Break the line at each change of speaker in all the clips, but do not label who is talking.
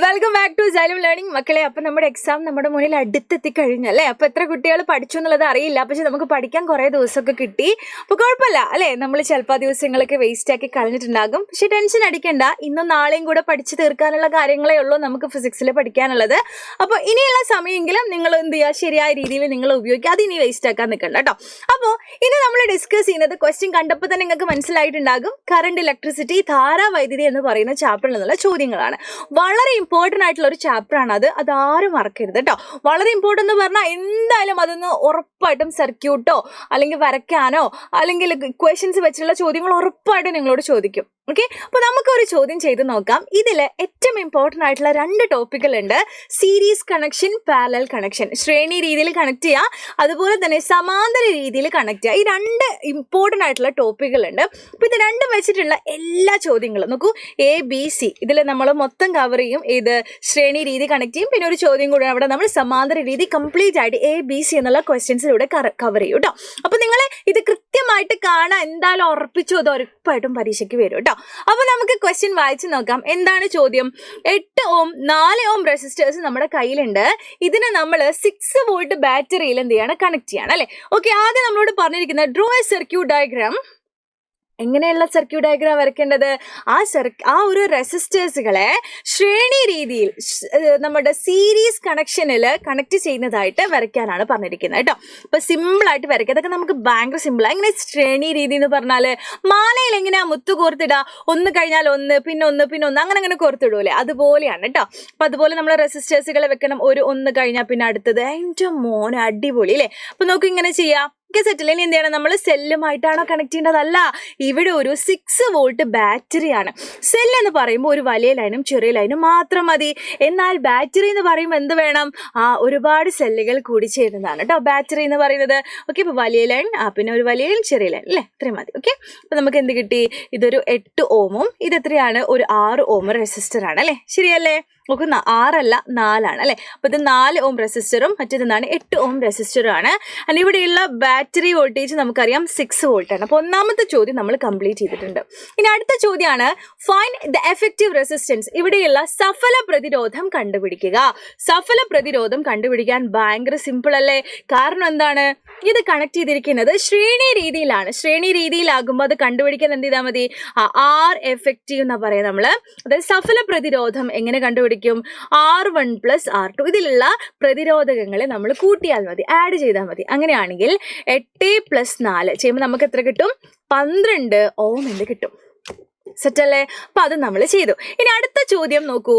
Welcome back to Xylem learning മക്കളെ. അപ്പൊ നമ്മുടെ എക്സാം നമ്മുടെ മുന്നിൽ അടുത്തെത്തി കഴിഞ്ഞല്ലേ. അപ്പൊ എത്ര കുട്ടികൾ പഠിച്ചു എന്നുള്ളത് അറിയില്ല, പക്ഷെ നമുക്ക് പഠിക്കാൻ കുറെ ദിവസമൊക്കെ കിട്ടി. അപ്പൊ കുഴപ്പമില്ല അല്ലെ, നമ്മൾ ചിലപ്പോൾ ദിവസങ്ങളൊക്കെ വേസ്റ്റ് ആക്കി കളഞ്ഞിട്ടുണ്ടാകും. പക്ഷെ ടെൻഷൻ അടിക്കണ്ട, ഇന്നും നാളെയും കൂടെ പഠിച്ചു തീർക്കാനുള്ള കാര്യങ്ങളേ ഉള്ളൂ നമുക്ക് ഫിസിക്സിൽ പഠിക്കാനുള്ളത്. അപ്പൊ ഇനിയുള്ള സമയമെങ്കിലും നിങ്ങൾ എന്ത് ചെയ്യുക, ശരിയായ രീതിയിൽ നിങ്ങൾ ഉപയോഗിക്കുക, അത് ഇനി വേസ്റ്റ് ആക്കാൻ നിൽക്കണ്ട കേട്ടോ. അപ്പോൾ ഇനി നമ്മൾ ഡിസ്കസ് ചെയ്യുന്നത് ക്വസ്റ്റ്യൻ കണ്ടപ്പോൾ തന്നെ നിങ്ങൾക്ക് മനസ്സിലായിട്ടുണ്ടാകും, കറണ്ട്, ഇലക്ട്രിസിറ്റി, ധാരാവൈദ്യുതി എന്ന് പറയുന്ന ചാപ്റ്ററിൽ നിന്നുള്ള ചോദ്യങ്ങളാണ്. വളരെ ഇമ്പോർട്ടൻ്റ് ആയിട്ടുള്ള ഒരു ചാപ്റ്റർ ആണ് അതാരും മറക്കരുത് കേട്ടോ. വളരെ ഇമ്പോർട്ടൻ്റ് എന്ന് പറഞ്ഞാൽ എന്തായാലും അതൊന്ന് ഉറപ്പായിട്ടും സർക്യൂട്ടോ അല്ലെങ്കിൽ വരയ്ക്കാനോ അല്ലെങ്കിൽ ഇക്വേഷൻസ് വെച്ചുള്ള ചോദ്യങ്ങൾ ഉറപ്പായിട്ടും നിങ്ങളോട് ചോദിക്കും. ഓക്കെ, അപ്പൊ നമുക്കൊരു ചോദ്യം ചെയ്ത് നോക്കാം. ഇതില് ഏറ്റവും ഇമ്പോർട്ടൻ്റ് ആയിട്ടുള്ള രണ്ട് ടോപ്പിക്കുകളുണ്ട്. Series connection, parallel connection. ശ്രേണി രീതിയിൽ കണക്ട് ചെയ്യുക, അതുപോലെ തന്നെ സമാന്തര രീതിയിൽ കണക്ട് ചെയ്യുക. ഈ രണ്ട് ഇമ്പോർട്ടൻ്റ് ആയിട്ടുള്ള ടോപ്പിക്കുകളുണ്ട്. അപ്പൊ ഇത് രണ്ടും വെച്ചിട്ടുള്ള എല്ലാ ചോദ്യങ്ങളും നോക്കൂ, ABC ഇതിൽ നമ്മൾ മൊത്തം കവർ ചെയ്യും. ഇത് ശ്രേണി രീതി കണക്ട് ചെയ്യും, പിന്നെ ഒരു ചോദ്യം കൂടെ അവിടെ നമ്മൾ സമാന്തര രീതി കംപ്ലീറ്റ് ആയിട്ട് ABC എന്നുള്ള ക്വസ്റ്റ്യൻസിലൂടെ കവർ ചെയ്യും കേട്ടോ. അപ്പൊ നിങ്ങൾ ഇത് കൃത്യമായിട്ട് കാണാൻ എന്തായാലും ഉറപ്പിച്ചു, അത് ഉറപ്പായിട്ടും പരീക്ഷയ്ക്ക് വരും കേട്ടോ. അപ്പൊ നമുക്ക് ക്വസ്റ്റ്യൻ വായിച്ചു നോക്കാം. എന്താണ് ചോദ്യം? 8 ഓം 4 ഓം റെസിസ്റ്റേഴ്സ് നമ്മുടെ കയ്യിലുണ്ട്. ഇതിനെ നമ്മൾ 6 വോൾട്ട് ബാറ്ററിയിൽ എന്ത് ചെയ്യാണ്, കണക്ട് ചെയ്യണം അല്ലെ. ഓക്കെ, ആദ്യം നമ്മളോട് പറഞ്ഞിരിക്കുന്നത് ഡ്രോ എ സർക്യൂട്ട് ഡയഗ്രാം. എങ്ങനെയുള്ള സർക്യൂട്ട് ഡയഗ്രാം വരയ്ക്കേണ്ടത്? ആ ഒരു റെസിസ്റ്റേഴ്സുകളെ ശ്രേണി രീതിയിൽ നമ്മുടെ സീരീസ് കണക്ഷനിൽ കണക്ട് ചെയ്യുന്നതായിട്ട് വരയ്ക്കാനാണ് പറഞ്ഞിരിക്കുന്നത് കേട്ടോ. അപ്പൊ സിമ്പിൾ ആയിട്ട് വരയ്ക്കുക, അതൊക്കെ നമുക്ക് ഭയങ്കര സിമ്പിൾ. എങ്ങനെ ശ്രേണി രീതി എന്ന് പറഞ്ഞാൽ മാലയിൽ എങ്ങനെയാ മുത്ത് കോർത്തിടുക, ഒന്ന് കഴിഞ്ഞാൽ ഒന്ന്, പിന്നെ ഒന്ന്, പിന്നെ ഒന്ന്, അങ്ങനെ കോർത്തിടൂലേ, അതുപോലെയാണ് കേട്ടോ. അപ്പൊ അതുപോലെ നമ്മൾ റെസിസ്റ്റേഴ്സുകളെ വെക്കണം, ഒന്ന് കഴിഞ്ഞാൽ പിന്നെ അടുത്തത്. എൻ്റെ മോനെ അടിപൊളി അല്ലേ. അപ്പൊ നമുക്ക് ഇങ്ങനെ ചെയ്യാം. സെറ്റിൽ ഇനി എന്ത് ചെയ്യണം, നമ്മൾ സെല്ലുമായിട്ടാണോ കണക്ട് ചെയ്യേണ്ടതല്ല, ഇവിടെ ഒരു 6 വോൾട്ട് ബാറ്ററിയാണ്. സെല്ല് എന്ന് പറയുമ്പോൾ ഒരു വലിയ ലൈനും ചെറിയ ലൈനും മാത്രം മതി. എന്നാൽ ബാറ്ററി എന്ന് പറയുമ്പോൾ എന്ത് വേണം, ഒരുപാട് സെല്ലുകൾ കൂടി ചേരുന്നതാണ് കേട്ടോ ബാറ്ററി എന്ന് പറയുന്നത്. ഓക്കെ, ഇപ്പൊ വലിയ ലൈൻ, പിന്നെ ഒരു വലിയ ലൈൻ, ചെറിയ ലൈൻ അല്ലേ, ഇത്രയും മതി. ഓക്കെ, അപ്പൊ നമുക്ക് എന്ത് കിട്ടി? ഇതൊരു 8 ഓമും ഇത് എത്രയാണ്, ഒരു 6 ഓം റെസിസ്റ്റർ ആണ് അല്ലെ, ശരിയല്ലേ? നമുക്ക് 6 അല്ല 4 ആണ് അല്ലെ. അപ്പൊ ഇത് 4 ഓം റെസിസ്റ്ററും മറ്റേതെന്താണ് 8 ഓം റെസിസ്റ്ററും ആണ്. ആൻഡ് ഇവിടെയുള്ള ബാറ്ററി വോൾട്ടേജ് നമുക്കറിയാം 6 വോൾട്ട് ആണ്. അപ്പൊ ഒന്നാമത്തെ ചോദ്യം നമ്മൾ കംപ്ലീറ്റ് ചെയ്തിട്ടുണ്ട്. ഇനി അടുത്ത ചോദ്യമാണ് ഫൈൻഡ് ദ എഫക്റ്റീവ് റെസിസ്റ്റൻസ്. ഇവിടെയുള്ള സഫല പ്രതിരോധം കണ്ടുപിടിക്കുക. സഫല പ്രതിരോധം കണ്ടുപിടിക്കാൻ ഭയങ്കര സിമ്പിൾ അല്ലേ. കാരണം എന്താണ്, ഇത് കണക്ട് ചെയ്തിരിക്കുന്നത് ശ്രേണി രീതിയിലാണ്. ശ്രേണി രീതിയിലാകുമ്പോൾ അത് കണ്ടുപിടിക്കാൻ എന്ത് ചെയ്താൽ മതി, ആർ എഫക്റ്റീവ് എന്നാ പറയാം നമ്മള്. അതായത് സഫല പ്രതിരോധം എങ്ങനെ കണ്ടുപിടിക്കും, R1 + R2 ഇതിലുള്ള പ്രതിരോധകങ്ങളെ നമ്മൾ കൂട്ടിയാൽ മതി, ആഡ് ചെയ്താൽ മതി. അങ്ങനെയാണെങ്കിൽ 8 + 4 ചെയ്യുമ്പോൾ നമുക്ക് എത്ര കിട്ടും, 12 ഓം എന്ന് കിട്ടും. സെറ്റല്ലേ. അപ്പൊ അത് നമ്മൾ ചെയ്തു. ഇനി അടുത്ത ചോദ്യം നോക്കൂ,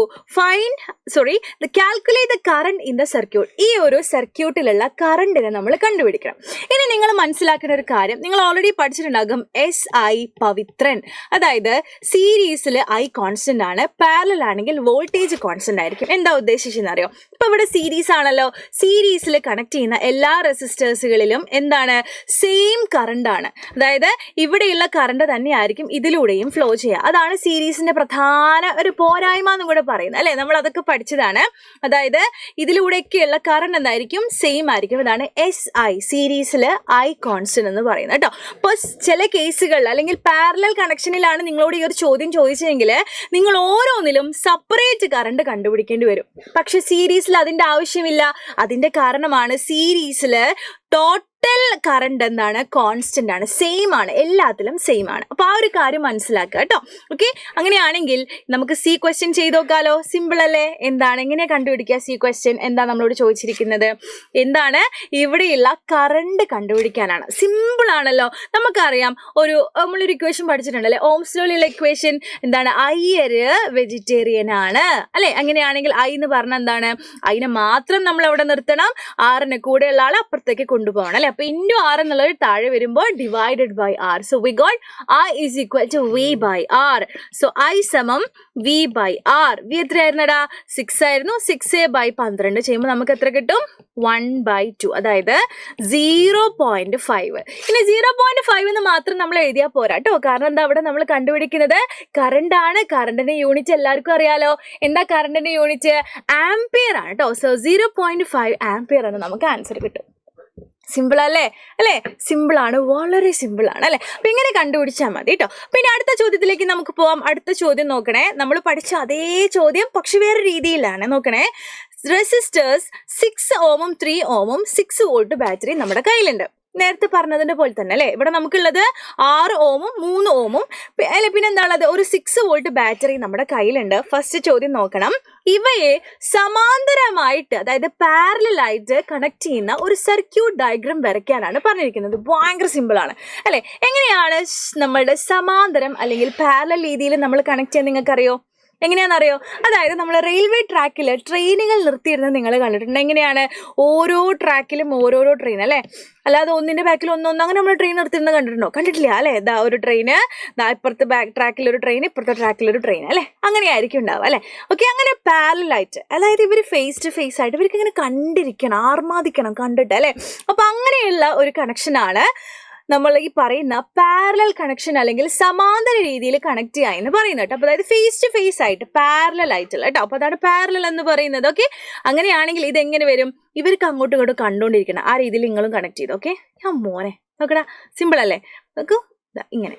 calculate the current in the circuit. ഈ ഒരു സർക്യൂട്ടിലുള്ള കറണ്ടിനെ നമ്മൾ കണ്ടുപിടിക്കണം. ഇനി നിങ്ങൾ മനസ്സിലാക്കുന്ന ഒരു കാര്യം, നിങ്ങൾ ഓൾറെഡി പഠിച്ചിട്ടുണ്ടാകും SI പവിത്രൻ. അതായത് സീരീസിൽ I കോൺസ്റ്റന്റ് ആണ്, പാരലൽ ആണെങ്കിൽ വോൾട്ടേജ് കോൺസ്റ്റന്റ് ആയിരിക്കും. എന്താ ഉദ്ദേശിച്ചെന്ന് അറിയോ? ഇപ്പൊ ഇവിടെ സീരീസ് ആണല്ലോ, സീരീസിൽ കണക്ട് ചെയ്യുന്ന എല്ലാ റെസിസ്റ്റേഴ്സുകളിലും എന്താണ്, സെയിം കറണ്ട് ആണ്. അതായത് ഇവിടെയുള്ള കറണ്ട് തന്നെയായിരിക്കും ഇതിലൂടെയും ഫ്ലോ ചെയ്യുക. അതാണ് സീരീസിന്റെ പ്രധാന ഒരു പോരായ്മ എന്നും കൂടെ പറയുന്നത് അല്ലെ. നമ്മൾ അതൊക്കെ പഠിച്ചതാണ്. അതായത് ഇതിലൂടെയൊക്കെയുള്ള കറണ്ട് എന്തായിരിക്കും, സെയിം ആയിരിക്കും. ഇതാണ് SI സീരീസില് I കോൺസ്റ്റന്റ് എന്ന് പറയുന്നത് കേട്ടോ. അപ്പൊ ചില കേസുകളിൽ അല്ലെങ്കിൽ പാരലൽ കണക്ഷനിലാണ് നിങ്ങളോട് ഈ ഒരു ചോദ്യം ചോദിച്ചെങ്കിൽ നിങ്ങൾ ഓരോന്നിലും സെപ്പറേറ്റ് കറണ്ട് കണ്ടുപിടിക്കേണ്ടി വരും. പക്ഷെ സീരീസിൽ അതിന്റെ ആവശ്യമില്ല. അതിന്റെ കാരണമാണ് സീരീസില് ടോട്ടൽ കറണ്ട് എന്താണ്, കോൺസ്റ്റന്റ് ആണ്, സെയിം ആണ്, എല്ലാത്തിലും സെയിം ആണ്. അപ്പൊ ആ ഒരു കാര്യം മനസ്സിലാക്കുക കേട്ടോ. ഓക്കെ, അങ്ങനെയാണെങ്കിൽ നമുക്ക് C ക്വസ്റ്റ്യൻ ചെയ്ത് നോക്കാലോ. സിമ്പിൾ അല്ലേ. എന്താണ്, എങ്ങനെയാ കണ്ടുപിടിക്കുക C ക്വസ്റ്റ്യൻ? എന്താ നമ്മളോട് ചോദിച്ചിരിക്കുന്നത്, എന്താണ്, ഇവിടെയുള്ള കറണ്ട് കണ്ടുപിടിക്കാനാണ്. സിമ്പിൾ ആണല്ലോ. നമുക്കറിയാം, നമ്മളൊരു ഇക്വേഷൻ പഠിച്ചിട്ടുണ്ടല്ലേ, ഓംസ് ലോയിലുള്ള ഇക്വേഷൻ. എന്താണ്, അയ്യര് വെജിറ്റേറിയൻ ആണ് അല്ലെ. അങ്ങനെയാണെങ്കിൽ I എന്ന് പറഞ്ഞാൽ എന്താണ്, അതിനെ മാത്രം നമ്മൾ അവിടെ നിർത്തണം, R കൂടെയുള്ള ആളെ അപ്പുറത്തേക്ക് കൊണ്ടുപോകണം അല്ലെ. അപ്പൊ ഇൻറ്റു R എന്നുള്ളത് താഴെ വരുമ്പോൾ divided by R. So we got I is equal to V/R. So I സമം V/R. V എത്രയായിരുന്നടാ, 6 ആയിരുന്നു. 6/12 ചെയ്യുമ്പോൾ നമുക്ക് എത്ര കിട്ടും, 1/2. അതായത് 0.5. ഇനി 0.5 എന്ന് മാത്രം നമ്മൾ എഴുതിയാൽ പോരാ കേട്ടോ. കാരണം എന്താ, അവിടെ നമ്മൾ കണ്ടുപിടിക്കുന്നത് കറണ്ട് ആണ്. കറണ്ടിന്റെ യൂണിറ്റ് എല്ലാവർക്കും അറിയാലോ. എന്താ കറണ്ടിന്റെ യൂണിറ്റ്, ആംപിയർ ആണ് കേട്ടോ. സോ 0.5 ആംപിയർ എന്ന് നമുക്ക് ആൻസർ കിട്ടും. സിമ്പിൾ അല്ലേ? സിമ്പിൾ ആണ്, വളരെ സിമ്പിൾ ആണ് അല്ലെ? അപ്പൊ ഇങ്ങനെ കണ്ടുപിടിച്ചാൽ മതി കേട്ടോ. പിന്നെ അടുത്ത ചോദ്യത്തിലേക്ക് നമുക്ക് പോവാം. അടുത്ത ചോദ്യം നോക്കണേ, നമ്മൾ പഠിച്ച അതേ ചോദ്യം പക്ഷെ വേറെ രീതിയിലാണ്. നോക്കണേ, റെസിസ്റ്റേഴ്സ് 6 ഓമും 3 ഓമും 6 വോൾട്ട് ബാറ്ററി നമ്മുടെ കയ്യിലുണ്ട്. നേരത്തെ പറഞ്ഞതിന്റെ പോലെ തന്നെ അല്ലെ? ഇവിടെ നമുക്കുള്ളത് 6 ഓമും 3 ഓമും അല്ലെ, പിന്നെ എന്താ ഉള്ളത്? ഒരു 6 വോൾട്ട് ബാറ്ററി നമ്മുടെ കയ്യിലുണ്ട്. ഫസ്റ്റ് ചോദ്യം നോക്കണം, ഇവയെ സമാന്തരമായിട്ട് അതായത് പാരലൽ ആയിട്ട് കണക്ട് ചെയ്യുന്ന ഒരു സർക്യൂട്ട് ഡയഗ്രാം വരയ്ക്കാനാണ് പറഞ്ഞിരിക്കുന്നത്. ഭയങ്കര സിമ്പിൾ ആണ് അല്ലെ? എങ്ങനെയാണ് നമ്മളുടെ സമാന്തരം അല്ലെങ്കിൽ പാരലൽ രീതിയിൽ നമ്മൾ കണക്ട് ചെയ്യാൻ നിങ്ങൾക്കറിയോ? എങ്ങനെയാണെന്നറിയോ? അതായത് നമ്മൾ റെയിൽവേ ട്രാക്കിൽ ട്രെയിനുകൾ നിർത്തിയിരുന്നത് നിങ്ങൾ കണ്ടിട്ടുണ്ട്. എങ്ങനെയാണ്? ഓരോ ട്രാക്കിലും ഓരോരോ ട്രെയിൻ അല്ലേ? അല്ലാതെ ഒന്നിന്റെ ബാക്കിൽ ഒന്നൊന്നും അങ്ങനെ നമ്മൾ ട്രെയിൻ നിർത്തിയിരുന്നത് കണ്ടിട്ടുണ്ടോ? കണ്ടിട്ടില്ല അല്ലേ? ഇതാ ഒരു ട്രെയിന്, ഇപ്പുറത്തെ ബാക്ക് ട്രാക്കിലൊരു ട്രെയിൻ, ഇപ്പുറത്തെ ട്രാക്കിലൊരു ട്രെയിൻ അല്ലേ? അങ്ങനെയായിരിക്കും ഉണ്ടാവുക അല്ലേ? ഓക്കെ, അങ്ങനെ പാരലായിട്ട്, അതായത് ഇവർ ഫേസ് ടു ഫേസ് ആയിട്ട് ഇവർക്ക് ഇങ്ങനെ കണ്ടിരിക്കണം, ആർമാദിക്കണം കണ്ടിട്ട് അല്ലേ? അപ്പൊ അങ്ങനെയുള്ള ഒരു കണക്ഷനാണ് നമ്മൾ ഈ പറയുന്ന പാരലൽ കണക്ഷൻ അല്ലെങ്കിൽ സമാന്തര രീതിയിൽ കണക്ട് ചെയ്യുക എന്ന് പറയുന്നത് കേട്ടോ. അപ്പോൾ അതായത് ഫേസ് ടു ഫേസ് ആയിട്ട് പാരലൽ ആയിട്ടുള്ള കേട്ടോ. അപ്പോൾ അതാണ് പാരലൽ എന്ന് പറയുന്നത്. ഓക്കെ, അങ്ങനെയാണെങ്കിൽ ഇതെങ്ങനെ വരും? ഇവർക്ക് അങ്ങോട്ടും ഇങ്ങോട്ടും കണ്ടുകൊണ്ടിരിക്കണം, ആ രീതിയിൽ നിങ്ങളും കണക്ട് ചെയ്തു. ഓക്കെ, ഞാൻ മോനെ നോക്കടാ, സിമ്പിൾ അല്ലേ? നോക്കൂ, ഇങ്ങനെ.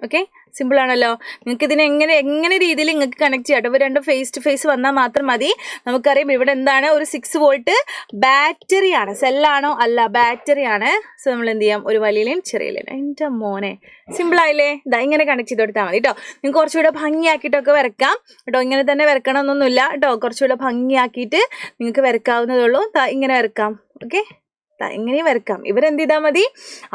ഓക്കെ, സിമ്പിൾ ആണല്ലോ. നിങ്ങൾക്ക് ഇതിനെ എങ്ങനെ രീതിയിൽ നിങ്ങൾക്ക് കണക്ട് ചെയ്യാം. ഇവർ രണ്ടും ഫേസ് ടു ഫേസ് വന്നാൽ മാത്രം മതി. നമുക്കറിയാം ഇവിടെ എന്താണ്? ഒരു 6 വോൾട്ട് ബാറ്ററി ആണ്. സെല്ലാണോ? അല്ല, ബാറ്ററി ആണ്. സോ നമ്മൾ എന്ത് ചെയ്യാം? ഒരു വലിയ ലൈൻ ചെറിയ ലൈൻ. എൻ്റെ മോനെ, സിമ്പിൾ ആയില്ലേ? ഇതാ ഇങ്ങനെ കണക്ട് ചെയ്ത് കൊടുത്താൽ മതി കേട്ടോ. നിങ്ങൾക്ക് കുറച്ചുകൂടെ ഭംഗിയാക്കിയിട്ടൊക്കെ വരക്കാം കേട്ടോ. ഇങ്ങനെ തന്നെ വരക്കണമെന്നൊന്നുമില്ല കേട്ടോ. കുറച്ചുകൂടെ ഭംഗിയാക്കിയിട്ട് നിങ്ങൾക്ക് വരക്കാവുന്നതേ ഉള്ളൂ. ഇങ്ങനെ വരക്കാം. ഓക്കെ, ഇങ്ങനെ വരക്കാം. ഇവരെന്ത് ചെയ്താൽ മതി?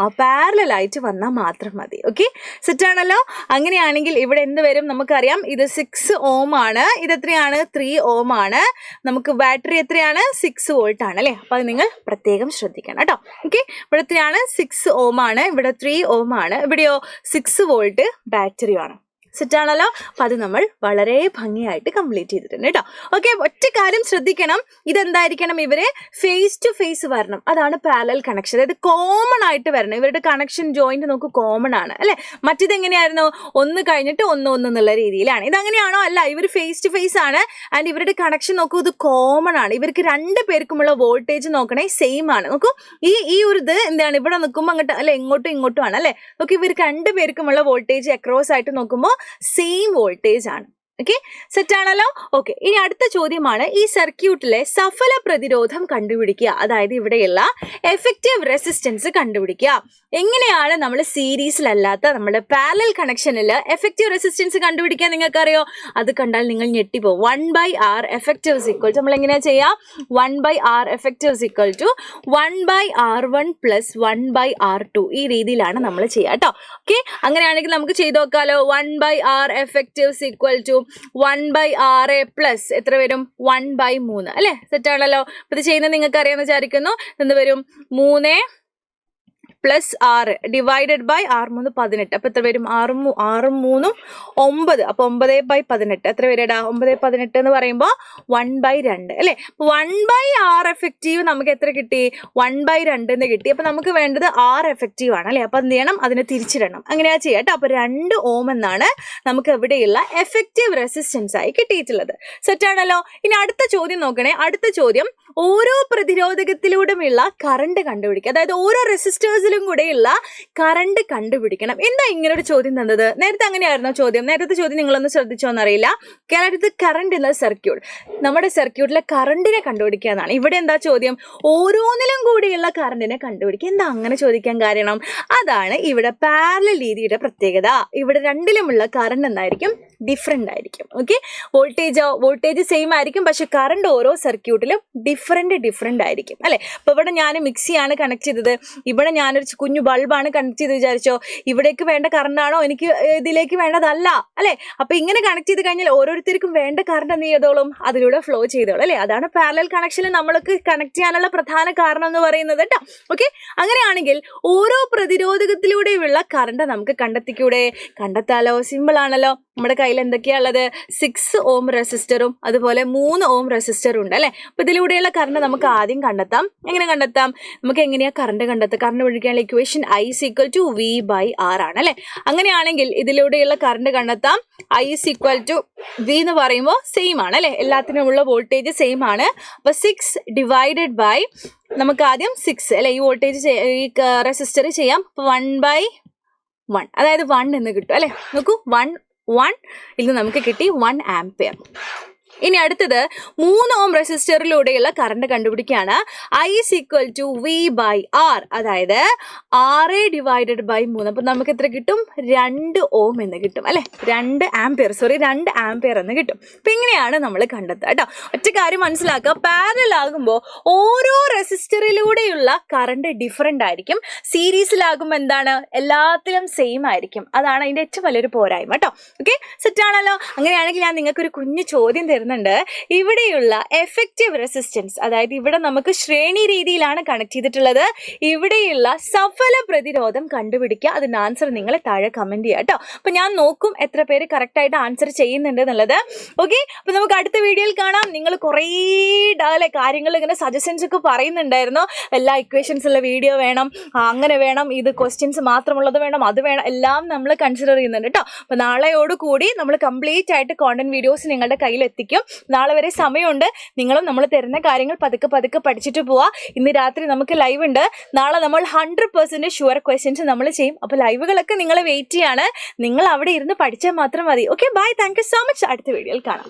ആ പാരലായിട്ട് വന്നാൽ മാത്രം മതി. ഓക്കെ, സെറ്റാണല്ലോ. അങ്ങനെയാണെങ്കിൽ ഇവിടെ എന്ത് വരും? നമുക്കറിയാം ഇത് 6 ഓം ആണ്, ഇത് എത്രയാണ്? 3 ഓം ആണ്. നമുക്ക് ബാറ്ററി എത്രയാണ്? 6 വോൾട്ട് ആണ് അല്ലേ? അപ്പൊ അത് നിങ്ങൾ പ്രത്യേകം ശ്രദ്ധിക്കണം കേട്ടോ. ഓക്കെ, ഇവിടെ എത്രയാണ്? 6 ഓം ആണ്, ഇവിടെ 3 ഓം ആണ്, ഇവിടെയോ 6 വോൾട്ട് ബാറ്ററി ആണ്. സെറ്റാണല്ലോ. അപ്പൊ അത് നമ്മൾ വളരെ ഭംഗിയായിട്ട് കംപ്ലീറ്റ് ചെയ്തിട്ടുണ്ട് കേട്ടോ. ഓക്കെ, ഒറ്റ കാര്യം ശ്രദ്ധിക്കണം, ഇതെന്തായിരിക്കണം? ഇവര് ഫേസ് ടു ഫേസ് വരണം. അതാണ് പാരലൽ കണക്ഷൻ. അതായത് കോമൺ ആയിട്ട് വരണം. ഇവരുടെ കണക്ഷൻ ജോയിന്റ് നമുക്ക് കോമൺ ആണ് അല്ലെ? മറ്റേത് എങ്ങനെയായിരുന്നു? ഒന്ന് കഴിഞ്ഞിട്ട് ഒന്ന് എന്നുള്ള രീതിയിലാണ്. ഇതങ്ങനെയാണോ? അല്ല, ഇവർ ഫേസ് ടു ഫേസ് ആണ്. ആൻഡ് ഇവരുടെ കണക്ഷൻ നോക്കൂ, ഇത് കോമൺ ആണ്. ഇവർക്ക് 2 പേർക്കുമുള്ള വോൾട്ടേജ് നോക്കണേ സെയിം ആണ്. നോക്കൂ, ഈ ഒരു ഇത് എന്താണ്? ഇവിടെ നിൽക്കുമ്പോൾ അങ്ങോട്ട് അല്ലെ, ഇങ്ങോട്ടും ആണ് അല്ലെ? നോക്കി, ഇവർക്ക് 2 പേർക്കുമുള്ള വോൾട്ടേജ് അക്രോസ് ആയിട്ട് നോക്കുമ്പോൾ സെയിം വോൾട്ടേജ് ആണ്. ഓക്കെ, സെറ്റ് ആണല്ലോ. ഓക്കെ, ഇനി അടുത്ത ചോദ്യമാണ്, ഈ സർക്യൂട്ടിലെ സഫല പ്രതിരോധം കണ്ടുപിടിക്കുക. അതായത് ഇവിടെയുള്ള എഫക്റ്റീവ് റെസിസ്റ്റൻസ് കണ്ടുപിടിക്കുക. എങ്ങനെയാണ് നമ്മൾ സീരീസിലല്ലാത്ത നമ്മുടെ പാരലൽ കണക്ഷനിൽ എഫക്റ്റീവ് റെസിസ്റ്റൻസ് കണ്ടുപിടിക്കാൻ നിങ്ങൾക്കറിയോ? അത് കണ്ടാൽ നിങ്ങൾ ഞെട്ടിപ്പോവും. 1/R എഫക്റ്റീവ് ഈക്വൽ ടു, നമ്മൾ എങ്ങനെയാ ചെയ്യാം? 1/R effective equal to 1/R1 plus 1/R2 ഈ രീതിയിലാണ് നമ്മൾ ചെയ്യുക കേട്ടോ. ഓക്കെ, അങ്ങനെയാണെങ്കിൽ നമുക്ക് ചെയ്ത് നോക്കാലോ. 1/R effective equal to 1/RA plus എത്ര വരും? 1/3 അല്ലെ? സെറ്റാണല്ലോ. ഇത് ചെയ്യുന്നത് നിങ്ങൾക്ക് അറിയാമെന്ന് വിചാരിക്കുന്നു. എന്ത് വരും? 3 പ്ലസ് 6 ഡിവൈഡഡ് ബൈ 6 3 18. അപ്പൊ എത്ര വരും? 6 3 9. അപ്പൊ 9/18 എത്ര വരെടാ? 9/18 എന്ന് പറയുമ്പോൾ 1/2 അല്ലെ? 1/R എഫക്റ്റീവ് നമുക്ക് എത്ര കിട്ടി? 1/2 എന്ന് കിട്ടി. അപ്പൊ നമുക്ക് വേണ്ടത് R എഫക്റ്റീവ് ആണ് അല്ലെ? അപ്പൊ എന്ത് ചെയ്യണം? അതിനെ തിരിച്ചിടണം. അങ്ങനെയാ ചെയ്യാം കേട്ടോ. അപ്പൊ 2 ഓം എന്നാണ് നമുക്ക് എവിടെയുള്ള എഫക്റ്റീവ് റെസിസ്റ്റൻസ് ആയി കിട്ടിയിട്ടുള്ളത്. സെറ്റാണല്ലോ. ഇനി അടുത്ത ചോദ്യം നോക്കണേ. അടുത്ത ചോദ്യം, ഓരോ പ്രതിരോധകത്തിലൂടെയുള്ള കറണ്ട് കണ്ടുപിടിക്കുക. അതായത് ഓരോ റെസിസ്റ്റേഴ്സിലും കൂടെയുള്ള കറണ്ട് കണ്ടുപിടിക്കണം. എന്താ ഇങ്ങനെ ഒരു ചോദ്യം തന്നത്? നേരത്തെ അങ്ങനെയായിരുന്നോ ചോദ്യം? നേരത്തെ ചോദ്യം നിങ്ങളൊന്ന് ശ്രദ്ധിച്ചോന്നറിയില്ല. കേരളത്തിൽ കറണ്ട് എന്ന സർക്യൂട്ട്, നമ്മുടെ സർക്യൂട്ടിലെ കറണ്ടിനെ കണ്ടുപിടിക്കുക എന്നാണ്. ഇവിടെ എന്താ ചോദ്യം? ഓരോന്നിലും കൂടിയുള്ള കറണ്ടിനെ കണ്ടുപിടിക്കുക. എന്താ അങ്ങനെ ചോദിക്കാൻ കാരണം? അതാണ് ഇവിടെ പാരലൽ രീതിയുടെ പ്രത്യേകത. ഇവിടെ രണ്ടിലുമുള്ള കറണ്ട് എന്തായിരിക്കും? ഡിഫറെന്റ് ആയിരിക്കും. ഓക്കെ, വോൾട്ടേജ് സെയിം ആയിരിക്കും, പക്ഷെ കറണ്ട് ഓരോ സർക്യൂട്ടിലും ഡിഫറെന്റ് ആയിരിക്കും അല്ലെ? അപ്പൊ ഇവിടെ ഞാൻ മിക്സിയാണ് കണക്ട് ചെയ്തത്, ഇവിടെ ഞാനൊരു കുഞ്ഞു ബൾബാണ് കണക്ട് ചെയ്ത് വിചാരിച്ചോ. ഇവിടേക്ക് വേണ്ട കറണ്ട് ആണോ? എനിക്ക് ഇതിലേക്ക് വേണ്ടതല്ല അല്ലെ? അപ്പൊ ഇങ്ങനെ കണക്ട് ചെയ്ത് കഴിഞ്ഞാൽ ഓരോരുത്തർക്കും വേണ്ട കറണ്ട് എന്ത് ചെയ്തോളും? അതിലൂടെ ഫ്ലോ ചെയ്തോളും അല്ലെ? അതാണ് പാരലൽ കണക്ഷനിൽ നമ്മൾക്ക് കണക്ട് ചെയ്യാനുള്ള പ്രധാന കാരണം എന്ന് പറയുന്നത് കേട്ടോ. ഓക്കെ, അങ്ങനെയാണെങ്കിൽ ഓരോ പ്രതിരോധകത്തിലൂടെയുള്ള കറണ്ട് നമുക്ക് കണ്ടെത്താലോ. സിമ്പിൾ ആണല്ലോ. നമ്മുടെ കയ്യിൽ എന്തൊക്കെയാ ഉള്ളത്? 6 ഓം റെസിസ്റ്ററും അതുപോലെ 3 ഓം റെസിസ്റ്ററും ഉണ്ട് അല്ലെ? അപ്പൊ ഇതിലൂടെയുള്ള കറണ്ട് നമുക്ക് ആദ്യം കണ്ടെത്താം. എങ്ങനെ കണ്ടെത്താം? നമുക്ക് എങ്ങനെയാ കറണ്ട് കണ്ടെത്തുക? കറണ്ട് കണ്ടുപിടിക്കാനുള്ള equation I is equal to V by R ആണ് അല്ലെ. അങ്ങനെയാണെങ്കിൽ ഇതിലൂടെയുള്ള കറണ്ട് കണ്ടെത്താം. I is equal to V എന്ന് പറയുമ്പോൾ സെയിം ആണ് അല്ലെ, എല്ലാത്തിനുമുള്ള വോൾട്ടേജ് സെയിം ആണ്. അപ്പൊ 6 ഡിവൈഡഡ് ബൈ നമുക്ക് ആദ്യം 6 അല്ലെ, ഈ വോൾട്ടേജ് ഈ റെസിസ്റ്റർ ചെയ്യാം. 1/1 അതായത് 1 എന്ന് കിട്ടും അല്ലെ. നോക്കൂ 1 ഇത് നമുക്ക് കിട്ടി 1 ആംപിയർ. ഇനി അടുത്തത് 3 ഓം റെസിസ്റ്ററിലൂടെയുള്ള current കണ്ടുപിടിക്കുകയാണ്. I is equal to V by R, അതായത് 6 ഡിവൈഡഡ് ബൈ 3. അപ്പൊ നമുക്ക് എത്ര കിട്ടും? 2 ഓം എന്ന് കിട്ടും അല്ലെ, 2 ആംപിയർ എന്ന് കിട്ടും. അപ്പൊ ഇങ്ങനെയാണ് നമ്മൾ കണ്ടെത്തുക കേട്ടോ. ഒറ്റ കാര്യം മനസ്സിലാക്കുക, പാരലൽ ആകുമ്പോൾ ഓരോ റെസിസ്റ്ററിലൂടെയുള്ള കറണ്ട് ഡിഫറെന്റ് ആയിരിക്കും. സീരീസിലാകുമ്പോൾ എന്താണ്, എല്ലാത്തിലും സെയിം ആയിരിക്കും. അതാണ് അതിന്റെ ഏറ്റവും വലിയൊരു പോരായ്മ കേട്ടോ. ഓക്കെ, സെറ്റ് ആണല്ലോ. അങ്ങനെയാണെങ്കിൽ ഞാൻ നിങ്ങൾക്ക് ഒരു കുഞ്ഞു ചോദ്യം തരുന്നുണ്ട്. ഇവിടെയുള്ള എഫക്റ്റീവ് റെസിസ്റ്റൻസ്, അതായത് ഇവിടെ നമുക്ക് ശ്രേണി രീതിയിലാണ് കണക്ട് ചെയ്തിട്ടുള്ളത്. ഇവിടെയുള്ള സഫല പ്രതിരോധം കണ്ടുപിടിക്കുക. അതിന്റെ ആൻസർ നിങ്ങൾ താഴെ കമന്റ് ചെയ്യുക കേട്ടോ. അപ്പൊ ഞാൻ നോക്കും എത്ര പേര് കറക്റ്റ് ആയിട്ട് ആൻസർ ചെയ്യുന്നുണ്ട് എന്നുള്ളത്. ഓക്കെ, അപ്പൊ നമുക്ക് അടുത്ത വീഡിയോയിൽ കാണാം. നിങ്ങൾ കുറേ കാര്യങ്ങൾ ഇങ്ങനെ സജഷൻസ് ഒക്കെ പറയുന്നുണ്ടായിരുന്നു. എല്ലാ ഇക്വേഷൻസ് ഉള്ള വീഡിയോ വേണം, അങ്ങനെ വേണം, ഇത് ക്വസ്റ്റ്യൻസ് മാത്രമുള്ളത് വേണം, അത് വേണം, എല്ലാം നമ്മൾ കൺസിഡർ ചെയ്യുന്നുണ്ട് കേട്ടോ. അപ്പൊ നാളെയോട് കൂടി നമ്മൾ കംപ്ലീറ്റ് ആയിട്ട് കോണ്ടന്റ് വീഡിയോസ് നിങ്ങളുടെ കയ്യിൽ എത്തിക്കും. നാളെ വരെ സമയമുണ്ട്. നിങ്ങളും നമ്മൾ തരുന്ന കാര്യങ്ങൾ പതുക്കെ പഠിച്ചിട്ട് പോവാ. ഇന്ന് രാത്രി നമുക്ക് ലൈവ് ഉണ്ട്. നാളെ നമ്മൾ 100% ഷുവർ ക്വസ്റ്റ്യൻസ് നമ്മൾ ചെയ്യും. അപ്പോൾ ലൈവുകളൊക്കെ നിങ്ങൾ വെയിറ്റ് ചെയ്യാണ്. നിങ്ങൾ അവിടെ ഇരുന്ന് പഠിച്ചാൽ മാത്രം മതി. Okay, bye, thank you so much. അടുത്ത വീഡിയോയിൽ കാണാം.